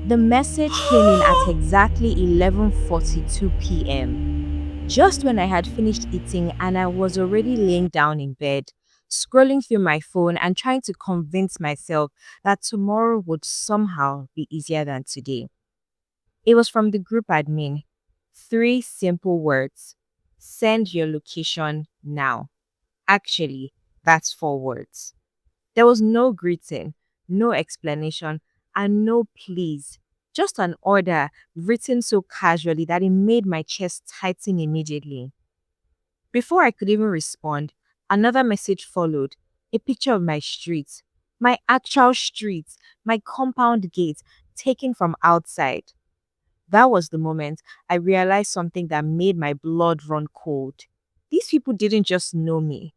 The message came in at exactly 11:42 p.m. Just when I had finished eating and I was already laying down in bed, scrolling through my phone and trying to convince myself that tomorrow would somehow be easier than today. It was from the group admin. Three simple words: send your location now. Actually, that's four words. There was no greeting, no explanation, and no please. Just an order written so casually that it made my chest tighten immediately. Before I could even respond, another message followed: a picture of my street, my actual street, my compound gate, taken from outside. That was the moment I realized something that made my blood run cold. These people didn't just know me,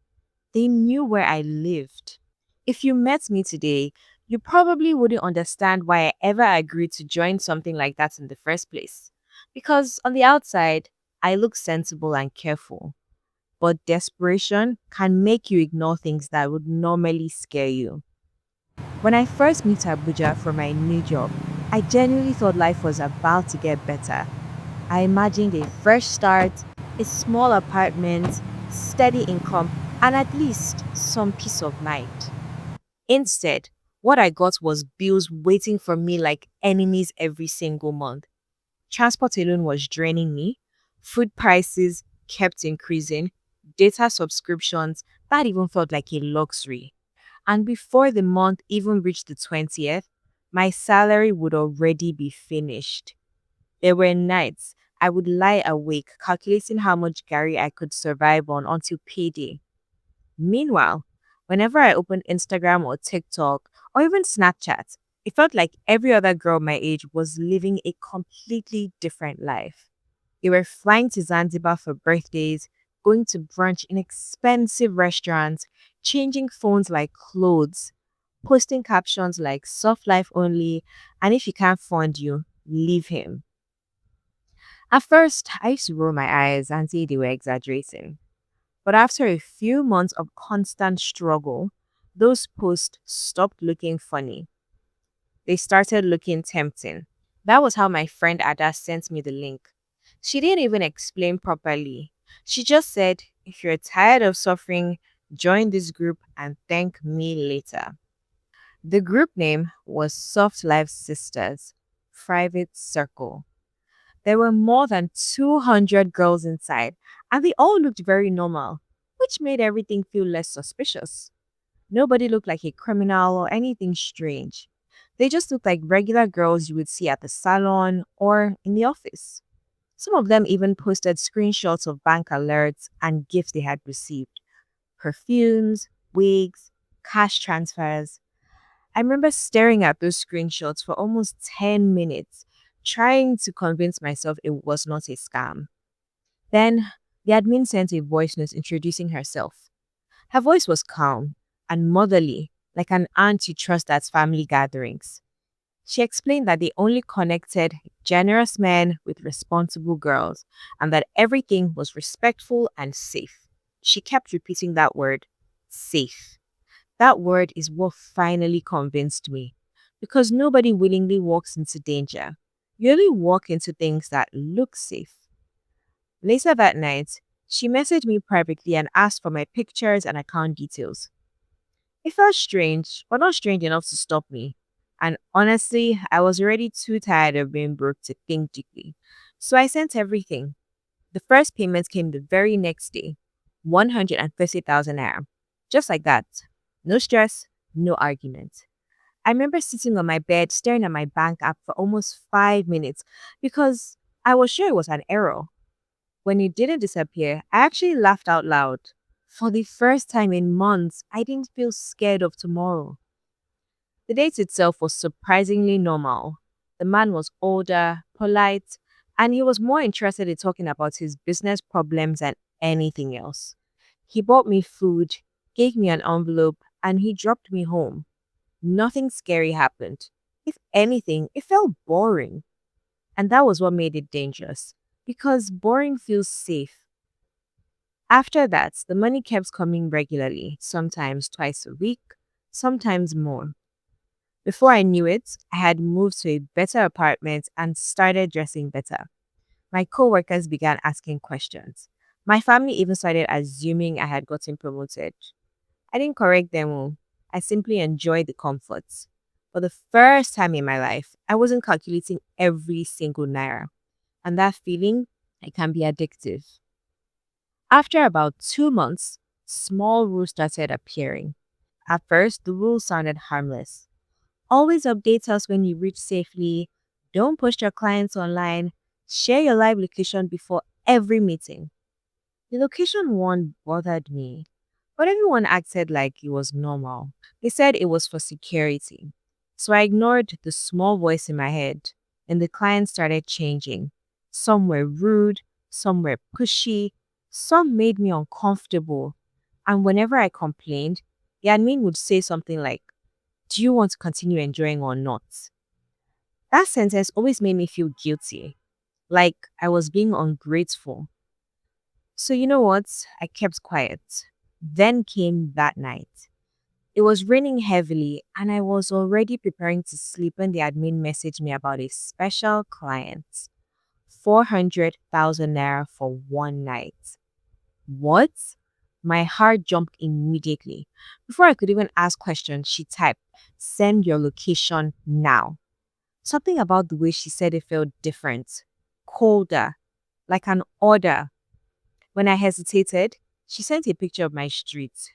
they knew where I lived. If you met me today, you probably wouldn't understand why I ever agreed to join something like that in the first place. Because on the outside, I look sensible and careful. But desperation can make you ignore things that would normally scare you. When I first moved to Abuja for my new job, I genuinely thought life was about to get better. I imagined a fresh start, a small apartment, steady income, and at least some peace of mind. Instead, what I got was bills waiting for me like enemies every single month. Transport alone was draining me. Food prices kept increasing. Data subscriptions, that even felt like a luxury. And before the month even reached the 20th, my salary would already be finished. There were nights I would lie awake calculating how much Gary I could survive on until payday. Meanwhile, whenever I opened Instagram or TikTok or even Snapchat, it felt like every other girl my age was living a completely different life. They were flying to Zanzibar for birthdays, going to brunch in expensive restaurants, changing phones like clothes, posting captions like soft life only, and if he can't fund you, leave him. At first, I used to roll my eyes and say they were exaggerating. But after a few months of constant struggle, those posts stopped looking funny. They started looking tempting. That was how my friend Ada sent me the link. She didn't even explain properly. She just said, if you're tired of suffering, join this group and thank me later. The group name was Soft Life Sisters, Private Circle. There were more than 200 girls inside, and they all looked very normal, which made everything feel less suspicious. Nobody looked like a criminal or anything strange. They just looked like regular girls you would see at the salon or in the office. Some of them even posted screenshots of bank alerts and gifts they had received: perfumes, wigs, cash transfers. I remember staring at those screenshots for almost 10 minutes, trying to convince myself it was not a scam. Then, the admin sent a voice note introducing herself. Her voice was calm and motherly, like an aunt you trust at family gatherings. She explained that they only connected generous men with responsible girls and that everything was respectful and safe. She kept repeating that word, safe. That word is what finally convinced me. Because nobody willingly walks into danger. You only walk into things that look safe. Later that night, she messaged me privately and asked for my pictures and account details. It felt strange, but not strange enough to stop me. And honestly, I was already too tired of being broke to think deeply. So I sent everything. The first payment came the very next day, 150,000 naira. Just like that. No stress, no argument. I remember sitting on my bed staring at my bank app for almost 5 minutes because I was sure it was an error. When it didn't disappear, I actually laughed out loud. For the first time in months, I didn't feel scared of tomorrow. The date itself was surprisingly normal. The man was older, polite, and he was more interested in talking about his business problems than anything else. He bought me food, gave me an envelope, and he dropped me home. Nothing scary happened. If anything, it felt boring. And that was what made it dangerous. Because boring feels safe. After that, the money kept coming regularly, sometimes twice a week, sometimes more. Before I knew it, I had moved to a better apartment and started dressing better. My coworkers began asking questions. My family even started assuming I had gotten promoted. I didn't correct them all. I simply enjoyed the comforts. For the first time in my life, I wasn't calculating every single naira. And that feeling, it can be addictive. After about 2 months, small rules started appearing. At first, the rules sounded harmless. Always update us when you reach safely. Don't post your clients online. Share your live location before every meeting. The location one bothered me, but everyone acted like it was normal. They said it was for security. So I ignored the small voice in my head, and the clients started changing. Some were rude, some were pushy, some made me uncomfortable. And whenever I complained, the admin would say something like, "Do you want to continue enjoying or not?" That sentence always made me feel guilty, like I was being ungrateful. So, you know what? I kept quiet. Then came that night. It was raining heavily, and I was already preparing to sleep when the admin messaged me about a special client. 400,000 naira for one night. What? My heart jumped immediately. Before I could even ask questions, she typed, "Send your location now." Something about the way she said it felt different, colder, like an order. When I hesitated, she sent a picture of my street.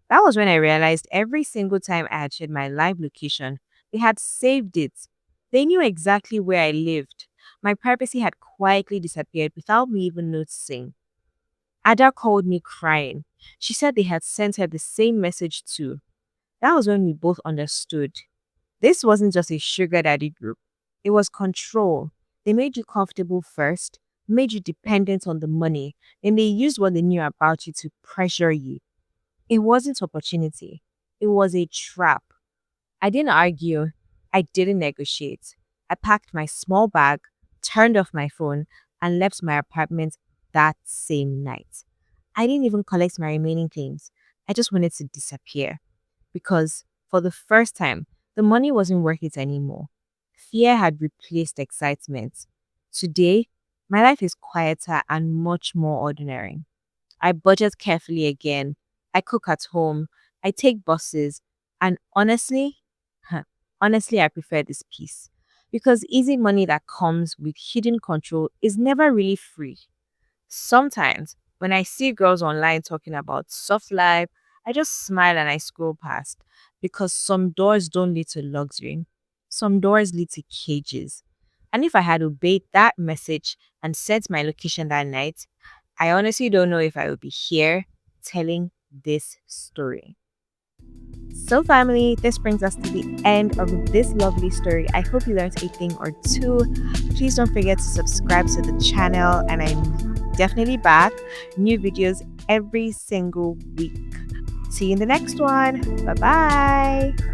That was when I realized every single time I had shared my live location, they had saved it. They knew exactly where I lived. My privacy had quietly disappeared without me even noticing. Ada called me crying. She said they had sent her the same message too. That was when we both understood. This wasn't just a sugar daddy group. It was control. They made you comfortable first, made you dependent on the money, and they used what they knew about you to pressure you. It wasn't opportunity. It was a trap. I didn't argue. I didn't negotiate. I packed my small bag, turned off my phone, and left my apartment that same night. I didn't even collect my remaining things. I just wanted to disappear because for the first time, the money wasn't worth it anymore. Fear had replaced excitement. Today, my life is quieter and much more ordinary. I budget carefully again. I cook at home. I take buses. And honestly, honestly, I prefer this peace. Because easy money that comes with hidden control is never really free. Sometimes, when I see girls online talking about soft life, I just smile and I scroll past because some doors don't lead to luxury, some doors lead to cages. And if I had obeyed that message and set my location that night, I honestly don't know if I would be here telling this story. So, family, this brings us to the end of this lovely story. I hope you learned a thing or two. Please don't forget to subscribe to the channel, and I'm definitely back. New videos every single week. See you in the next one. Bye bye.